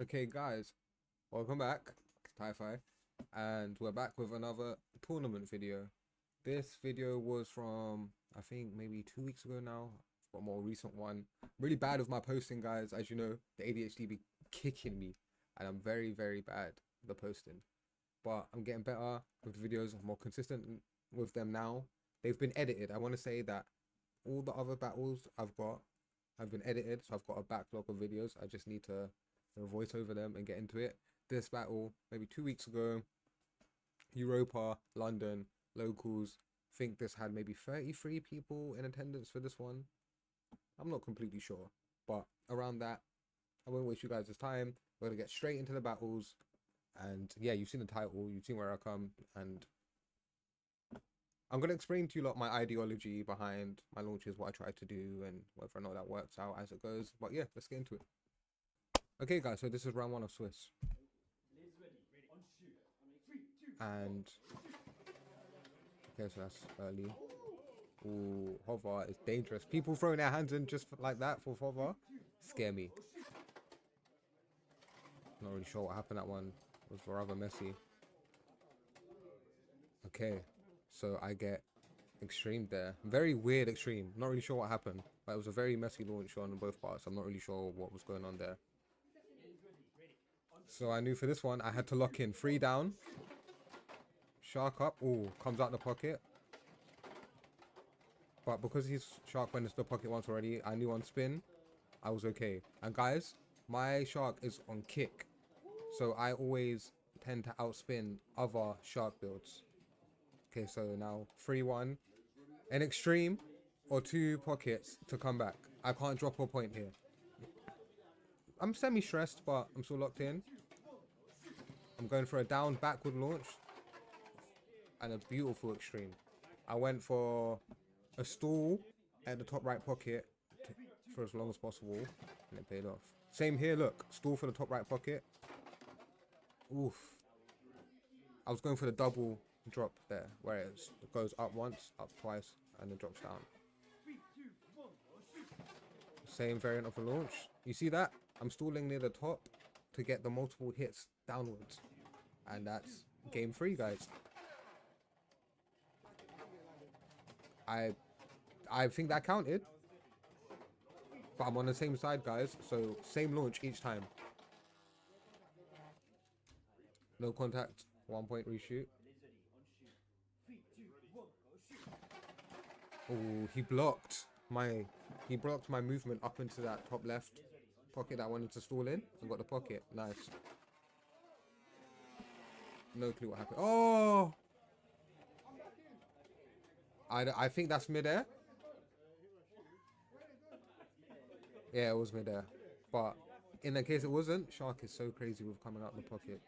Okay, guys, welcome back. It's Fi, and we're back with another tournament video. This video was from, I think, maybe 2 weeks ago now. It's got a more recent one. Really bad with my posting, guys. As you know, the ADHD be kicking me, and I'm very, very bad with the posting. But I'm getting better with the videos. I'm more consistent with them now. They've been edited. I want to say that all the other battles I've got have been edited, so I've got a backlog of videos. I just need to voice over them and get into it. This battle, maybe 2 weeks ago, Europa, London, locals. Think this had maybe 33 people in attendance for this one. I'm not completely sure, but around that. I won't waste you guys' time. We're gonna get straight into the battles. And yeah, you've seen the title, you've seen where I come, and I'm gonna explain to you lot my ideology behind my launches, what I try to do, and whether or not that works out as it goes. But yeah, let's get into it. Okay, guys, so this is round one of Swiss. And okay, so that's early. Ooh, hover is dangerous. People throwing their hands in just like that for hover scare me. Not really sure what happened. That one was rather messy. Okay, so I get extreme there. Very weird extreme. Not really sure what happened, but it was a very messy launch on both parts. I'm not really sure what was going on there. So I knew for this one I had to lock in 3 down. Shark up. Oh, comes out the pocket. But because he's shark went into the pocket once already, I knew on spin I was okay. And guys, my shark is on kick, so I always tend to outspin other shark builds. Okay, so now 3-1. An extreme or 2 pockets to come back. I can't drop a point here. I'm semi-stressed, but I'm still locked in. I'm going for a down backward launch and a beautiful extreme. I went for a stall at the top right pocket for as long as possible, and it paid off. Same here, look, stall for the top right pocket. Oof. I was going for the double drop there, where it goes up once, up twice, and then drops down. Same variant of a launch. You see that? I'm stalling near the top to get the multiple hits downwards. And that's game 3, guys. I think that counted. But I'm on the same side, guys. So same launch each time. No contact. 1 point reshoot. Oh, he blocked my movement up into that top left pocket that I wanted to stall in and got the pocket. Nice. No clue what happened. Oh! I think that's midair. Yeah, it was midair. But in the case it wasn't, Shark is so crazy with coming out the pocket.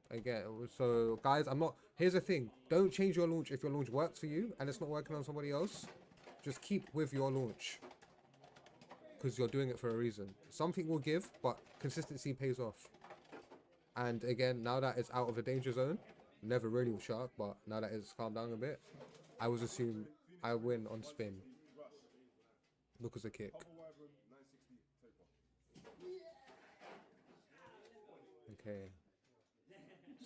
Again, so guys, here's the thing. Don't change your launch if your launch works for you and it's not working on somebody else. Just keep with your launch, because you're doing it for a reason. Something will give, but consistency pays off. And again, now that it's out of the danger zone, never really with Shark, but now that it's calmed down a bit, I was assumed I win on spin. Look as a kick. Okay.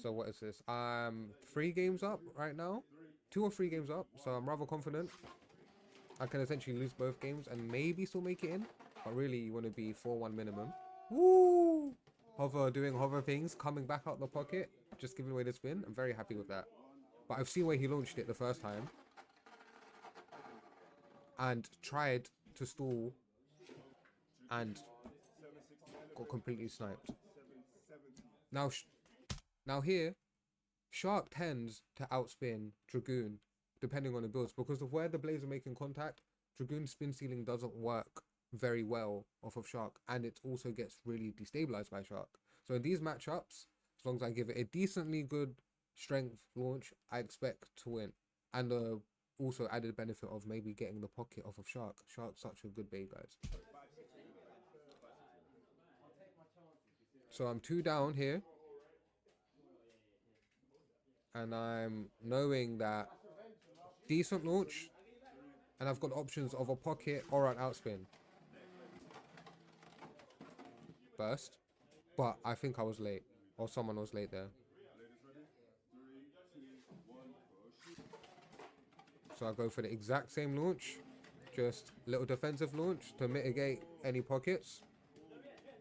So what is this? 3 games up right now. 2 or 3 games up. So I'm rather confident. I can essentially lose both games and maybe still make it in. But really, you want to be 4-1 minimum. Woo! Hover, doing hover things, coming back out the pocket, just giving away the spin. I'm very happy with that. But I've seen where he launched it the first time. And tried to stall. And got completely sniped. Now here, Shark tends to outspin Dragoon, depending on the builds, because of where the blades are making contact. Dragoon spin ceiling doesn't work very well off of Shark, and it also gets really destabilized by Shark. So in these matchups, as long as I give it a decently good strength launch, I expect to win. And also added benefit of maybe getting the pocket off of Shark. Shark's such a good bait, guys. So I'm 2 down here. And I'm knowing that decent launch, and I've got options of a pocket or an outspin. burst, but I think I was late, or someone was late there. So I go for the exact same launch, just little defensive launch to mitigate any pockets.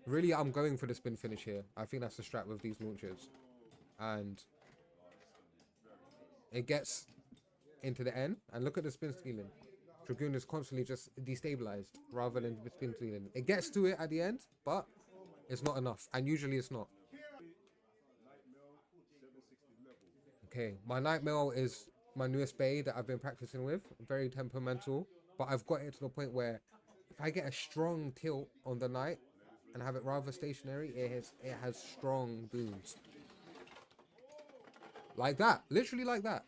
Really, I'm going for the spin finish here. I think that's the strat with these launches. And it gets into the end, and look at the spin stealing. Dragoon is constantly just destabilized rather than spin stealing. It gets to it at the end, but it's not enough, and usually it's not. Okay, my Nightmare is my newest bay that I've been practicing with. Very temperamental, but I've got it to the point where if I get a strong tilt on the knight and have it rather stationary, it has strong booms. Like that, literally like that.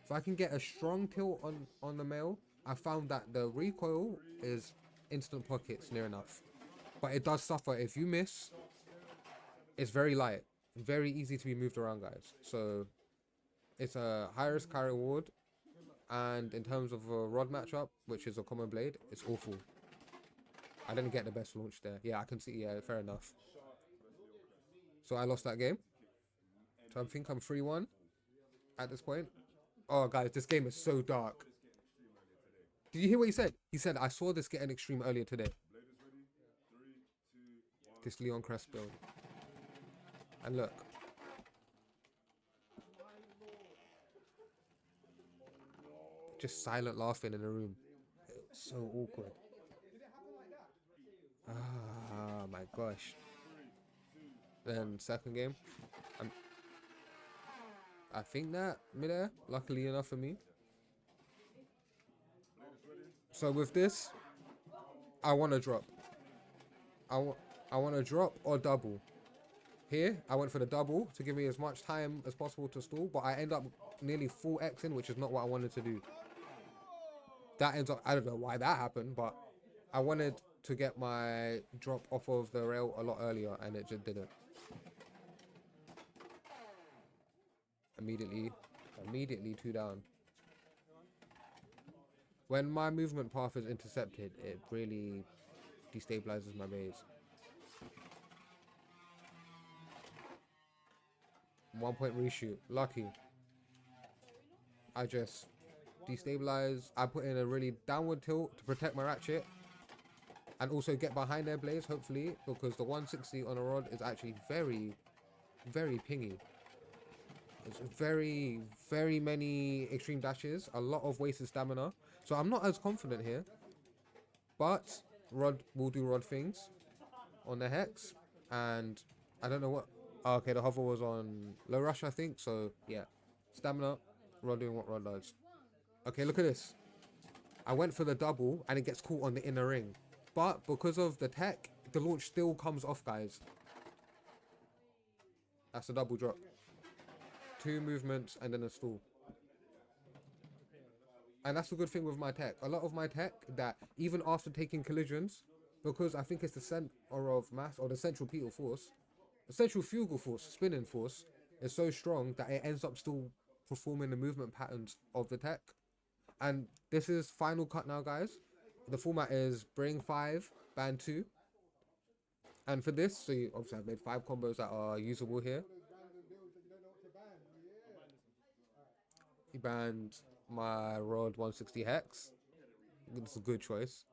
If I can get a strong tilt on the male, I found that the recoil is instant pockets near enough. But it does suffer if you miss. It's very light, very easy to be moved around, guys. So it's a high risk, high reward. And in terms of a rod matchup, which is a common blade, it's awful. I didn't get the best launch there. Yeah, I can see. Yeah, fair enough. So I lost that game. So I think I'm 3-1 at this point. Oh, guys, this game is so dark. Did you hear what he said? He said, I saw this getting extreme earlier today. This Leon Crest build. And look. Just silent laughing in the room. It's so awkward. Ah, my gosh. Then second game. I think that midair, luckily enough for me. So with this, I want to drop. I want to drop or double. Here, I went for the double to give me as much time as possible to stall, but I end up nearly full Xing, which is not what I wanted to do. That ends up, I don't know why that happened, but I wanted to get my drop off of the rail a lot earlier, and it just didn't. Immediately 2 down. When my movement path is intercepted, it really destabilizes my base. 1 point reshoot. Lucky. I just destabilize. I put in a really downward tilt to protect my ratchet. And also get behind their blades, hopefully. Because the 160 on a rod is actually very, very pingy. It's very, very many extreme dashes. A lot of wasted stamina. So I'm not as confident here. But rod will do rod things on the hex. And I don't know what. Oh, okay, the hover was on low rush, I think. So yeah, stamina, rod doing what rod does. Okay, look at this. I went for the double and it gets caught on the inner ring. But because of the tech, the launch still comes off, guys. That's a double drop. 2 movements and then a stall. And that's the good thing with my tech. A lot of my tech that even after taking collisions, because I think it's the center of mass or the central pital force, the central fugal force, spinning force, is so strong that it ends up still performing the movement patterns of the tech. And this is final cut now, guys. The format is bring 5, ban 2. And for this, so you, obviously I've made 5 combos that are usable here. He banned my Rod 160 Hex. It's a good choice.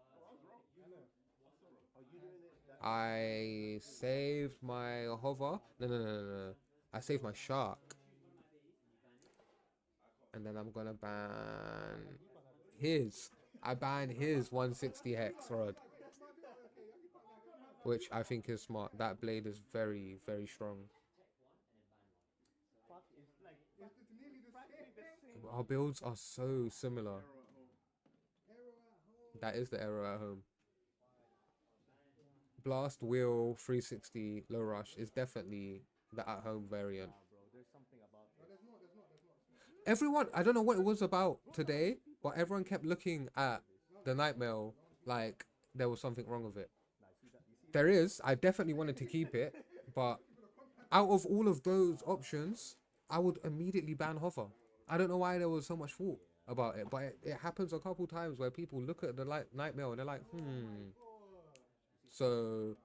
I saved my hover. No. I saved my shark. And then I'm gonna ban his. I ban his 160 Hex Rod. Which I think is smart. That blade is very, very strong. Our builds are so similar. That is the error at home. Blast Wheel 360 Low Rush is definitely the at home variant. Everyone, I don't know what it was about today, but everyone kept looking at the Nightmare like there was something wrong with it. There is. I definitely wanted to keep it, but out of all of those options, I would immediately ban Hover. I don't know why there was so much thought about it, but it happens a couple times where people look at the Nightmare and they're like, So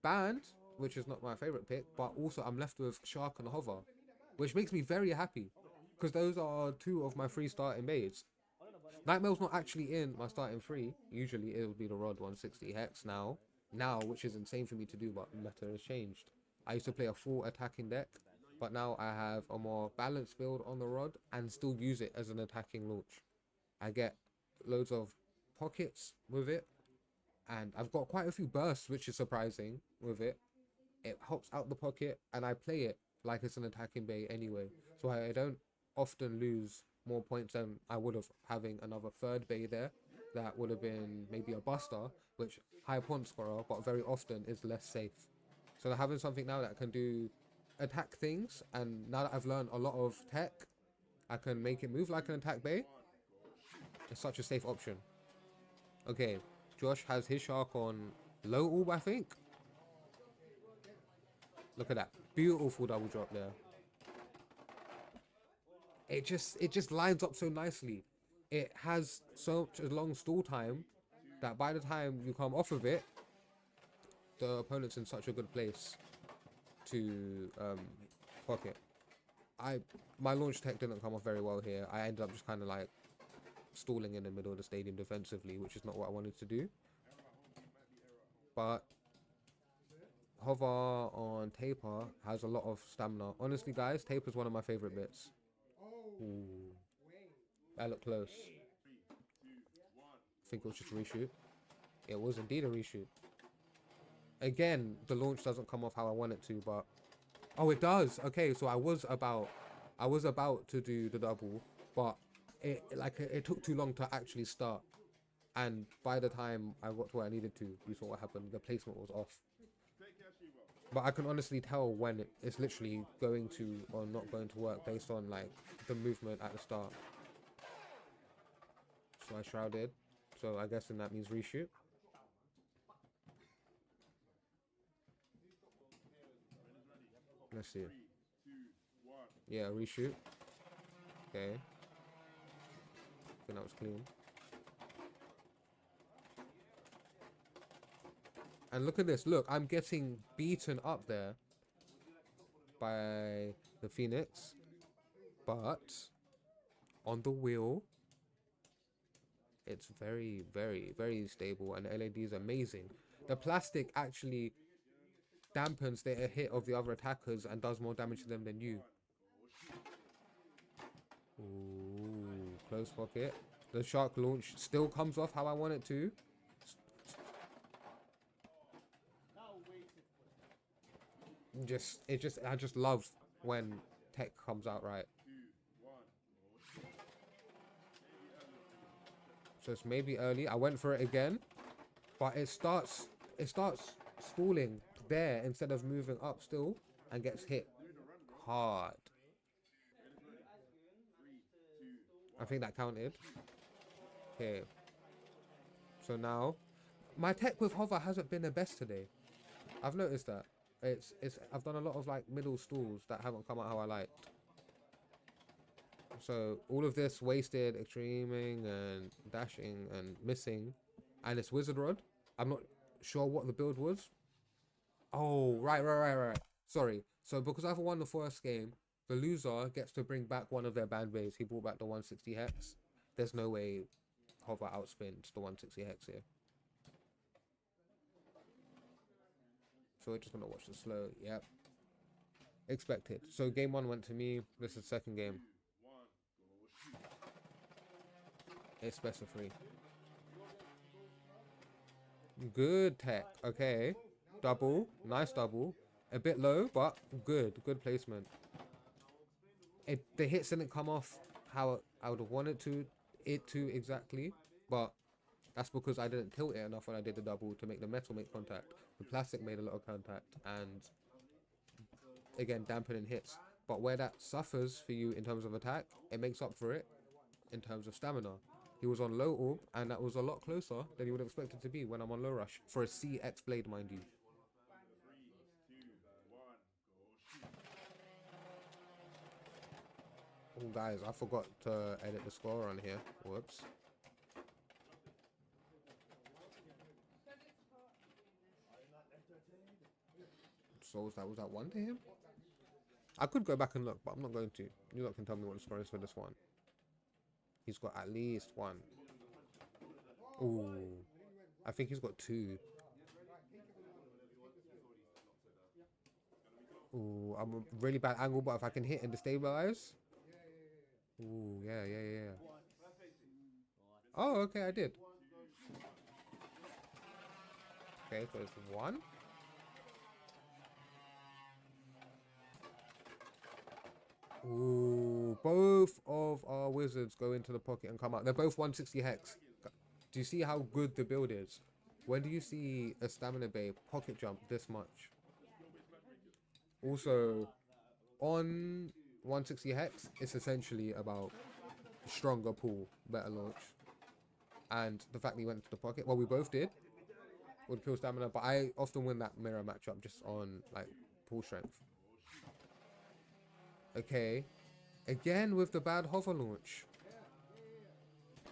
band, which is not my favorite pick, but also I'm left with shark and hover, which makes me very happy because those are two of my 3 starting baits. Nightmare's not actually in my starting 3. Usually it would be the rod 160 hex now, which is insane for me to do, but meta has changed. I used to play a full attacking deck, but now I have a more balanced build on the rod and still use it as an attacking launch. I get loads of pockets with it, and I've got quite a few bursts, which is surprising with it. It hops out the pocket and I play it like it's an attacking bait anyway, so I don't often lose more points than I would have having another third bay there that would have been maybe a buster, which high point scorer, but very often is less safe. So having something now that can do attack things, and now that I've learned a lot of tech, I can make it move like an attack bay. It's such a safe option. Okay, Josh has his shark on low orb, I think. Look at that beautiful double drop there. It just lines up so nicely. It has such a long stall time that by the time you come off of it, the opponent's in such a good place to pocket. My launch tech didn't come off very well here. I ended up just kind of like stalling in the middle of the stadium defensively, which is not what I wanted to do. But hover on taper has a lot of stamina. Honestly, guys, taper is one of my favorite bits. Ooh, that looked close. I think it was just a reshoot. It was indeed a reshoot. Again, the launch doesn't come off how I want it to, but oh, it does. Okay, so I was about to do the double, but it took too long to actually start, and by the time I got to where I needed to, you saw what happened. The placement was off. But I can honestly tell when it's literally going to or not going to work based on like the movement at the start. So I shrouded. So I guess then that means reshoot. Let's see. Yeah, reshoot. Okay. I think that was clean. And look at this. Look, I'm getting beaten up there by the Phoenix. But on the wheel, it's very, very, very stable. And the LED is amazing. The plastic actually dampens the hit of the other attackers and does more damage to them than you. Ooh, close pocket. The shark launch still comes off how I want it to. I just love when tech comes out right. So it's maybe early. I went for it again, but it starts stalling there instead of moving up still and gets hit hard. I think that counted. Okay. So now my tech with hover hasn't been the best today. I've noticed that. I've done a lot of like middle stalls that haven't come out how I liked. So all of this wasted extreming and dashing and missing, and it's wizard rod. I'm not sure what the build was. Oh, right. Sorry. So because I've won the first game, the loser gets to bring back one of their band bays. He brought back the 160 hex. There's no way hover outspins the 160 hex here. So we're just gonna watch the slow. Yep. Expected. So game 1 went to me. This is second game. It's best of 3. Good tech. Okay. Double. Nice double. A bit low, but good. Good placement. The hits didn't come off how I would have wanted it to exactly, but that's because I didn't tilt it enough when I did the double to make the metal make contact. The plastic made a lot of contact and again dampening hits. But where that suffers for you in terms of attack, it makes up for it in terms of stamina. He was on low orb and that was a lot closer than you would have expected to be when I'm on low rush. For a CX blade, mind you. Oh guys, I forgot to edit the score on here. Whoops. So was that one to him? I could go back and look, but I'm not going to. You lot can tell me what the score is for this one. He's got at least one. Ooh. I think he's got two. Ooh, I'm a really bad angle, but if I can hit and destabilize. Ooh, yeah. Oh, okay, I did. Okay, so it's one. Ooh, both of our wizards go into the pocket and come out. They're both 160 hex. Do you see how good the build is? When do you see a stamina bay pocket jump this much? Also, on 160 hex, it's essentially about stronger pull, better launch. And the fact that he went into the pocket, well, we both did, would kill stamina, but I often win that mirror matchup just on, like, pull strength. Okay. Again with the bad hover launch.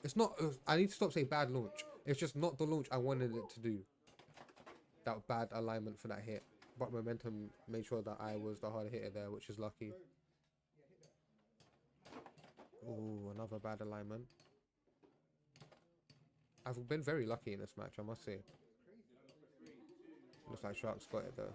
It's not, I need to stop saying bad launch. It's just not the launch I wanted it to do. That bad alignment for that hit. But momentum made sure that I was the hard hitter there, which is lucky. Ooh, another bad alignment. I've been very lucky in this match, I must say. Looks like Shark's got it though.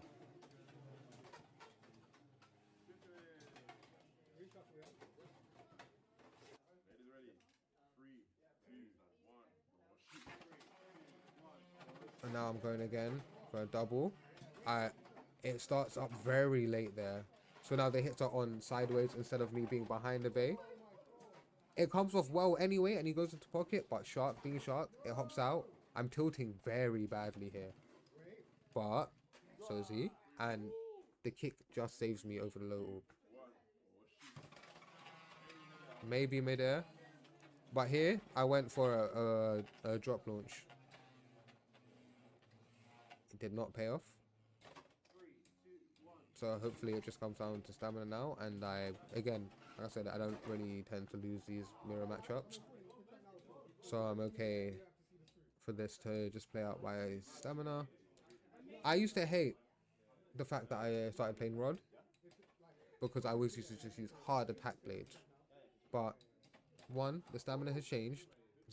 And now I'm going again for a double. It starts up very late there. So now the hits are on sideways instead of me being behind the bay. It comes off well anyway and he goes into pocket, but Shark being Shark, it hops out. I'm tilting very badly here. But, so is he. And the kick just saves me over the low orb. Maybe midair. But here, I went for a drop launch. It did not pay off. So hopefully it just comes down to stamina now. And again, like I said, I don't really tend to lose these mirror matchups. So I'm okay for this to just play out by stamina. I used to hate the fact that I started playing Rod, because I always used to just use hard attack blades. But one, the stamina has changed.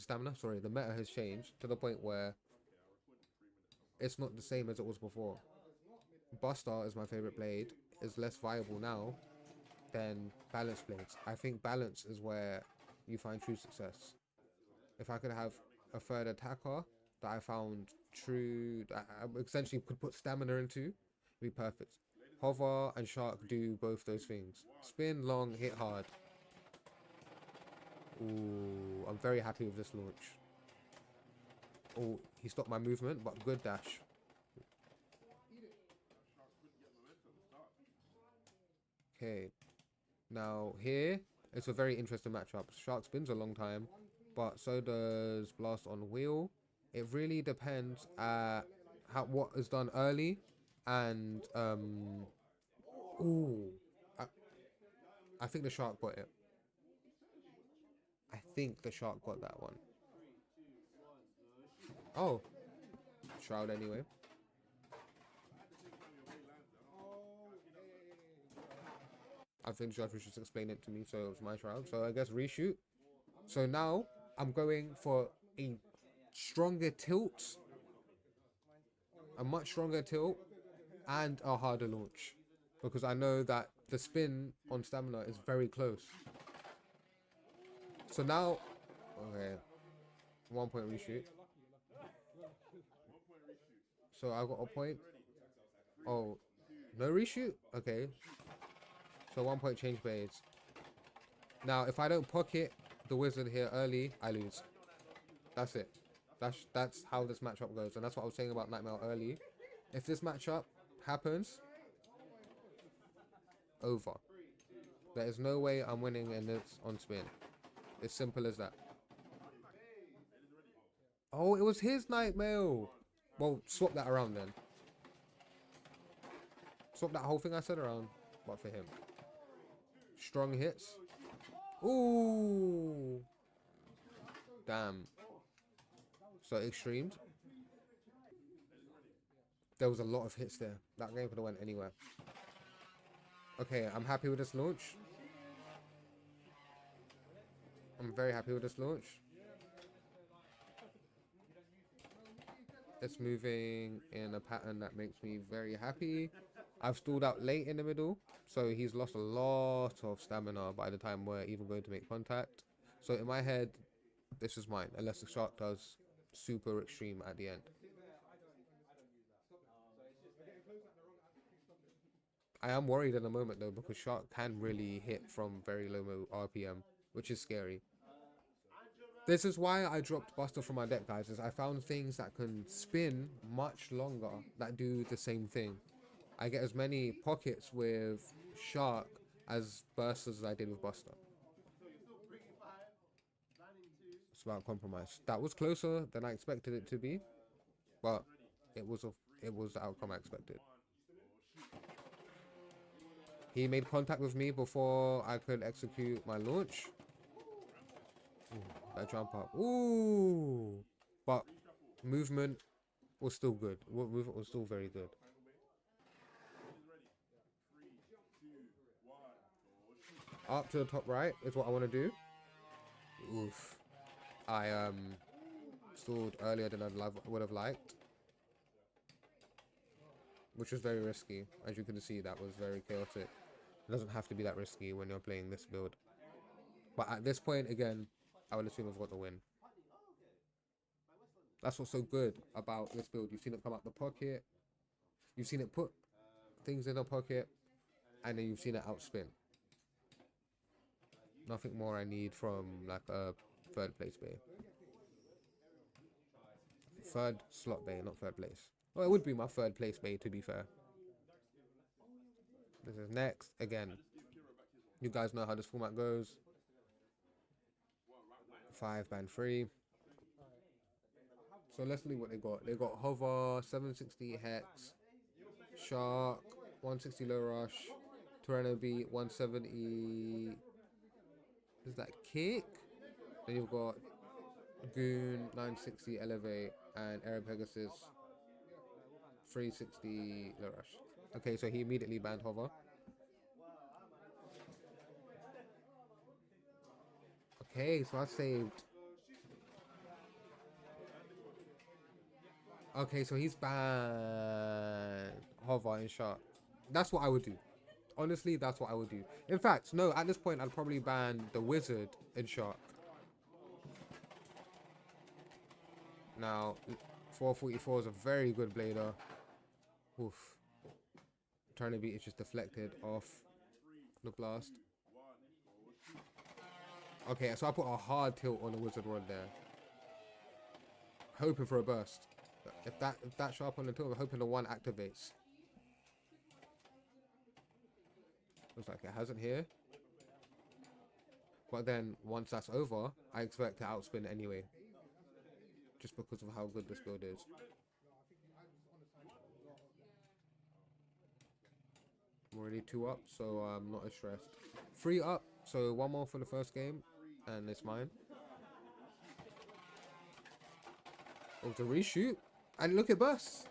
The meta has changed to the point where it's not the same as it was before. Buster is my favorite blade, is less viable now than balance blades. I think balance is where you find true success. If I could have a third attacker that I found true, that I essentially could put stamina into, it'd be perfect. Hover and Shark do both those things. Spin, long, hit hard. Ooh, I'm very happy with this launch. Oh, he stopped my movement, but good dash. Okay. Now here, it's a very interesting matchup. Shark spins a long time, but so does Blast on wheel. It really depends at what is done early, and ooh, I think the Shark got it. I think the Shark got that one. Oh, Shroud anyway. I think Josh was just explain it to me, so it was my Shroud. So I guess reshoot. So now I'm going for a stronger tilt, a much stronger tilt, and a harder launch, because I know that the spin on stamina is very close. So now, okay, 1 point reshoot. So I got a point. Oh, no reshoot? Okay. So 1 point change blades. Now, if I don't pocket the wizard here early, I lose. That's it. That's how this matchup goes. And that's what I was saying about Nightmare early. If this matchup happens, over. There is no way I'm winning in this on spin. It's simple as that. Oh, it was his Nightmare. Well, swap that around then. Swap that whole thing I said around, but for him. Strong hits. Ooh. Damn. So extremed. There was a lot of hits there. That game could have went anywhere. Okay, I'm happy with this launch. I'm very happy with this launch. It's moving in a pattern that makes me very happy. I've stalled out late in the middle, so he's lost a lot of stamina by the time we're even going to make contact. So in my head, this is mine, unless the shark does super extreme at the end. I am worried in the moment though, because shark can really hit from very low RPM, which is scary. This is why I dropped Buster from my deck, guys, is I found things that can spin much longer that do the same thing. I get as many pockets with Shark as bursts as I did with Buster. It's about compromise. That was closer than I expected it to be, but it was the outcome I expected. He made contact with me before I could execute my launch. Ooh, that jump up. Ooh, but movement was still good. Movement was still very good. Up to the top right is what I want to do. Oof. I stalled earlier than I would have liked, which was very risky. As you can see, that was very chaotic. It doesn't have to be that risky when you're playing this build. But at this point, again, I would assume I've got the win. That's what's so good about this build. You've seen it come out the pocket. You've seen it put things in the pocket. And then you've seen it outspin. Nothing more I need from like a third place bay. Third slot bay, not third place. Well, it would be my third place bay, to be fair. This is next. Again, you guys know how this format goes. 5 band 3. So let's see what they got. They got hover, 760 hex, shark, 160 low rush, Tyranno beat, 170. Is that kick? Then you've got Goon, 960 elevate, and Air Pegasus, 360 low rush. Okay, so he immediately banned hover. Okay, so I saved. Okay, so he's banned hover and shark. That's what I would do. Honestly, that's what I would do. In fact, no, at this point, I'd probably ban the wizard and shark. Now, 444 is a very good blader. Oof. Trying to beat is just deflected off the blast. Okay, so I put a hard tilt on the wizard rod there, hoping for a burst. If that sharp on the tilt, I'm hoping the one activates. Looks like it hasn't here. But then once that's over, I expect to outspin anyway, just because of how good this build is. I'm already 2 up, so I'm not as stressed. 3 up, so 1 more for the first game, and it's mine. It was a reshoot, and look at bursts.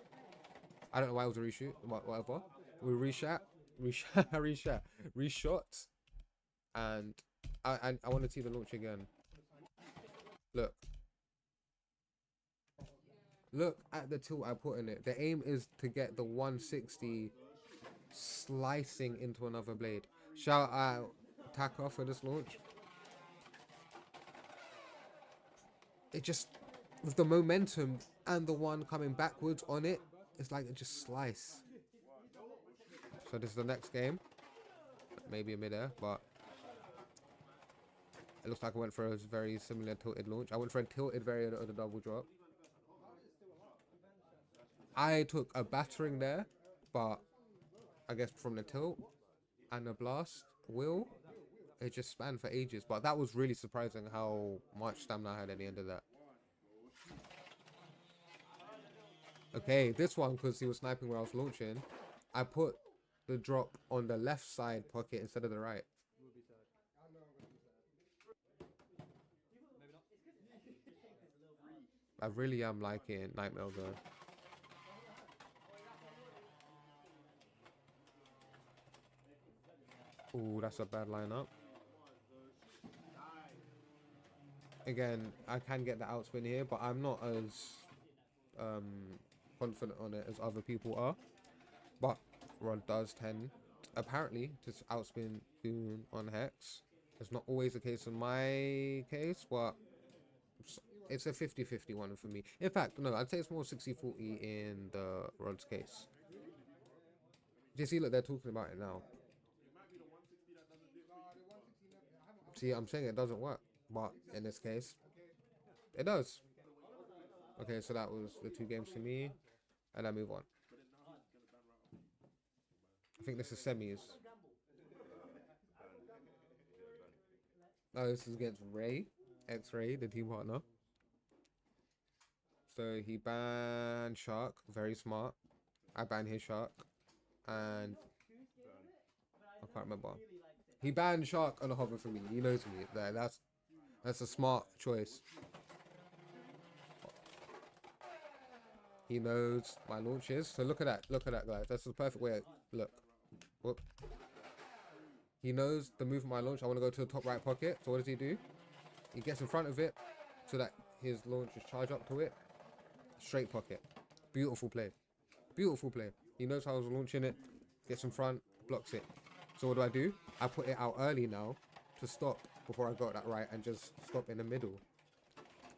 I don't know why it was a reshoot, whatever. We reshot, and I want to see the launch again. Look at the tilt I put in it. The aim is to get the 160 slicing into another blade. Shout out Taka for this launch. It just, with the momentum and the one coming backwards on it, it's like it just slice. So this is the next game. Maybe a mid-air, but it looks like I went for a very similar tilted launch. I went for a tilted variant of the double drop. I took a battering there, but I guess from the tilt and the blast wheel, it just spanned for ages. But that was really surprising how much stamina I had at the end of that. Okay, this one, because he was sniping where I was launching, I put the drop on the left side pocket instead of the right. I really am liking Nightmare though. Oh, that's a bad lineup. Again, I can get the outspin here, but I'm not as confident on it as other people are. But Rod does tend, apparently, to outspin Goon on Hex. It's not always the case in my case, but it's a 50-50 one for me. In fact, no, I'd say it's more 60-40 in the Rod's case. Do you see, look, they're talking about it now. See, I'm saying it doesn't work, but in this case, it does. Okay, so that was the 2 games for me, and I move on. I think this is semis. Oh, this is against Ray, X-Ray, the team partner. So he banned Shark, very smart. I banned his Shark, and I can't remember. He banned Shark on a hover for me. He knows me. That's a smart choice. He knows my launches. So look at that. Look at that, guys. That's the perfect way. Look. Whoop. He knows the move of my launch. I want to go to the top right pocket. So what does he do? He gets in front of it so that his launch is charged up to it. Straight pocket. Beautiful play. Beautiful play. He knows how I was launching it. Gets in front. Blocks it. So what do? I put it out early now to stop before I got that right and just stop in the middle.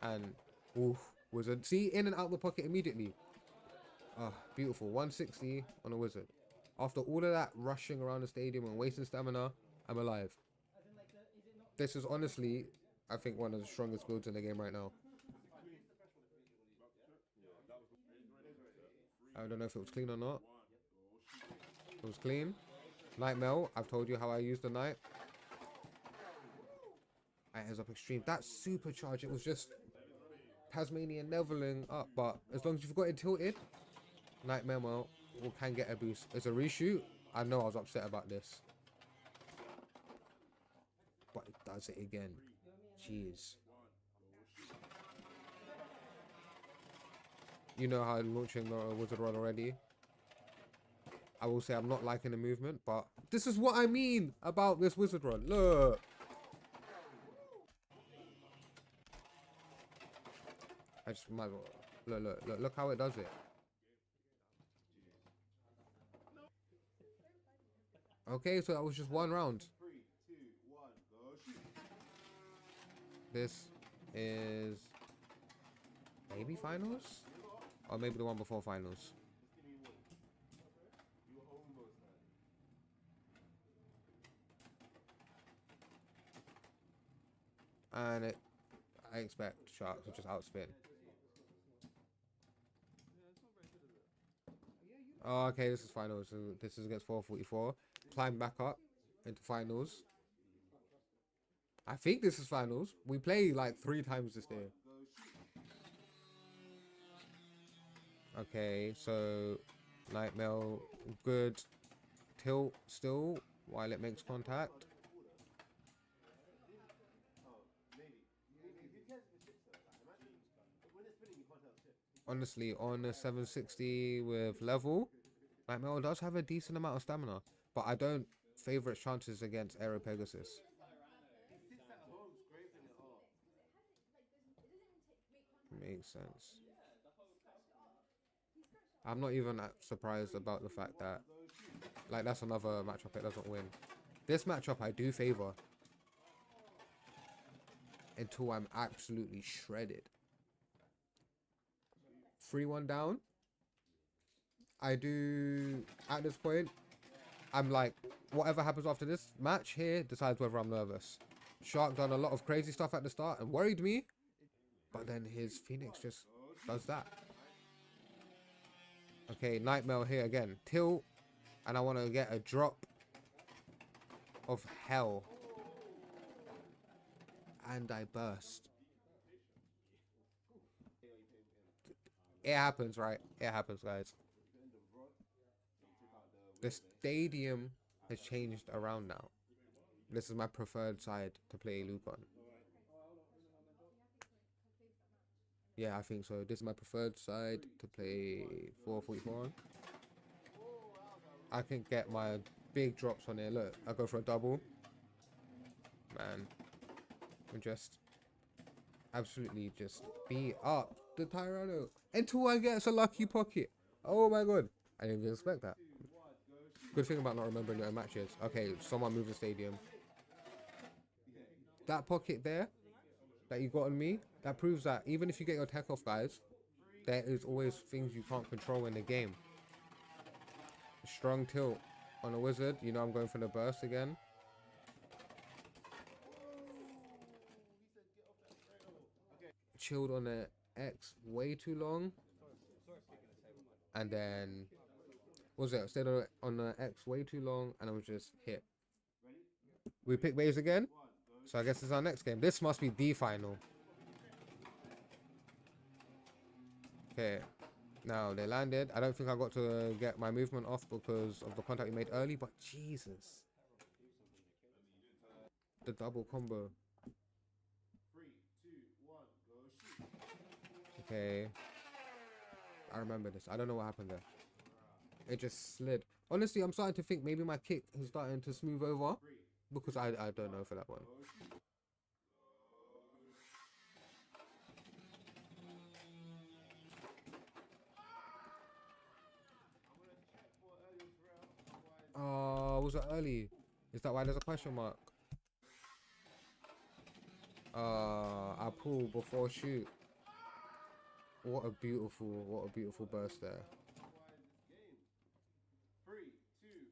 And oof, wizard. See, in and out the pocket immediately. Ah, beautiful. 160 on a wizard. After all of that rushing around the stadium and wasting stamina, I'm alive. This is honestly, I think, one of the strongest builds in the game right now. I don't know if it was clean or not. It was clean. Night Mel, I've told you how I use the Night. It ends up extreme. That supercharge, it was just Tasmanian leveling up, but as long as you've got it tilted, Night Mel can get a boost. It's a reshoot. I know I was upset about this, but it does it again. Jeez. You know how I'm launching the Wizard Rod already. I will say I'm not liking the movement, but this is what I mean about this Wizard Rod. Look. I just might as well. Look how it does it. Okay, so that was just one round. This is maybe finals? Or maybe the one before finals. And I expect Sharks to just outspin. Oh, okay, this is finals. So this is against 444. Climb back up into finals. I think this is finals. We play like 3 times this day. Okay, so Nightmail, good. Tilt still while it makes contact. Honestly, on a 760 with level, Nightmail does have a decent amount of stamina, but I don't favor its chances against Aero Pegasus. Makes sense. I'm not even surprised about the fact that, like, that's another matchup it doesn't win. This matchup I do favor until I'm absolutely shredded. 3-1 down. I do, at this point, I'm like, whatever happens after this match here decides whether I'm nervous. Shark done a lot of crazy stuff at the start and worried me, but then his Phoenix just does that. Okay, Nightmare here again. Tilt, and I want to get a drop of hell. And I burst. It happens, right? It happens, guys. The stadium has changed around now. This is my preferred side to play Luke on. Yeah, I think so. This is my preferred side to play 444 on. I can get my big drops on there. Look, I go for a double. Man, we just absolutely just beat up the Tyranno until I get a lucky pocket. Oh my god, I didn't even expect that. Good thing about not remembering your matches. Okay, someone move the stadium. That pocket there that you got on me, that proves that even if you get your tech off, guys, there is always things you can't control in the game. Strong tilt on a wizard. You know I'm going for the burst again. Chilled on the X way too long. And then, what was it? Stayed on the X way too long and I was just hit. We pick waves again. So I guess it's our next game. This must be the final. Okay. Now they landed. I don't think I got to get my movement off because of the contact we made early, but Jesus. The double combo. Okay. I remember this. I don't know what happened there. It just slid. Honestly, I'm starting to think maybe my kick is starting to smooth over because I don't know for that one. Oh, was it early? Is that why there's a question mark? I pull before shoot. What a beautiful burst there.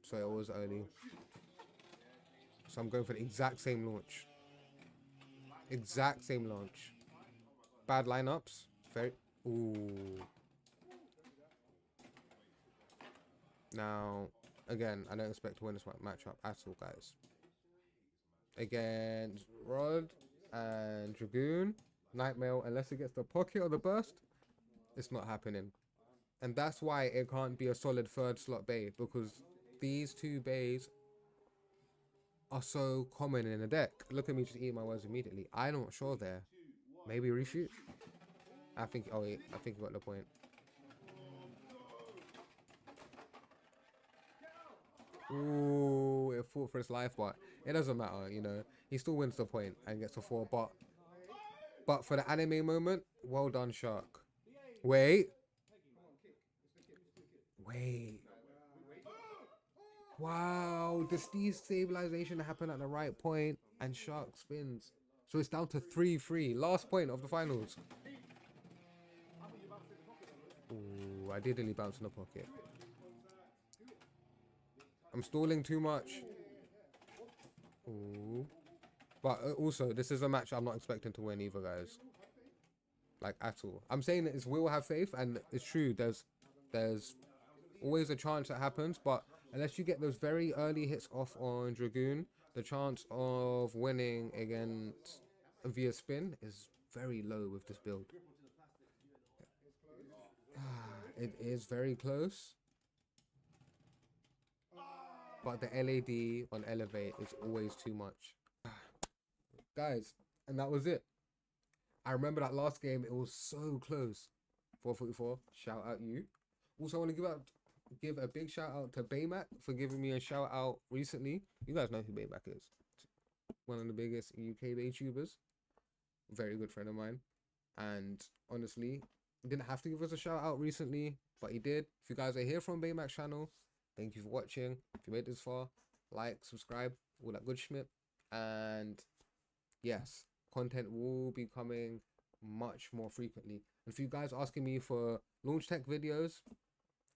So it was early. So I'm going for the exact same launch. Exact same launch. Bad lineups. Very. Ooh. Now, again, I don't expect to win this matchup at all, guys. Against Rod and Dragoon, Nightmare, unless it gets the pocket or the burst, it's not happening. And that's why it can't be a solid third slot bay, because these two bays are so common in a deck. Look at me just eating my words immediately. I'm not sure there. Maybe reshoot? I think, oh wait, I think you got the point. Ooh, it fought for his life, but it doesn't matter, you know. He still wins the point and gets a 4, but for the anime moment, well done, Shark. Wait. Wow, the destabilization happened at the right point and Shark spins. So it's down to 3-3. Last point of the finals. Ooh, I did really bounce in the pocket. I'm stalling too much. Ooh. But also, this is a match I'm not expecting to win either, guys. Like, at all. I'm saying that it's will have faith, and it's true. There's always a chance that happens, but unless you get those very early hits off on Dragoon, the chance of winning against via spin is very low with this build. It is very close. But the LAD on Elevate is always too much. Guys, and that was it. I remember that last game, it was so close. 444, shout out you. Also, I want to give a big shout out to Baymac for giving me a shout out recently. You guys know who Baymac is. One of the biggest UK YouTubers. Very good friend of mine. And honestly, he didn't have to give us a shout out recently, but he did. If you guys are here from Baymac's channel, thank you for watching. If you made this far, like, subscribe, all that good schmip. And yes, content will be coming much more frequently. And for you guys asking me for launch tech videos,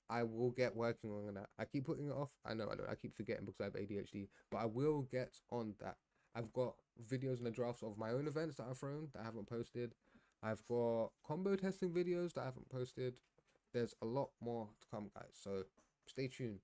I will get working on that. I keep putting it off. I know, I keep forgetting because I have ADHD, but I will get on that. I've got videos in the drafts of my own events that I've thrown that I haven't posted. I've got combo testing videos that I haven't posted. There's a lot more to come, guys. So stay tuned.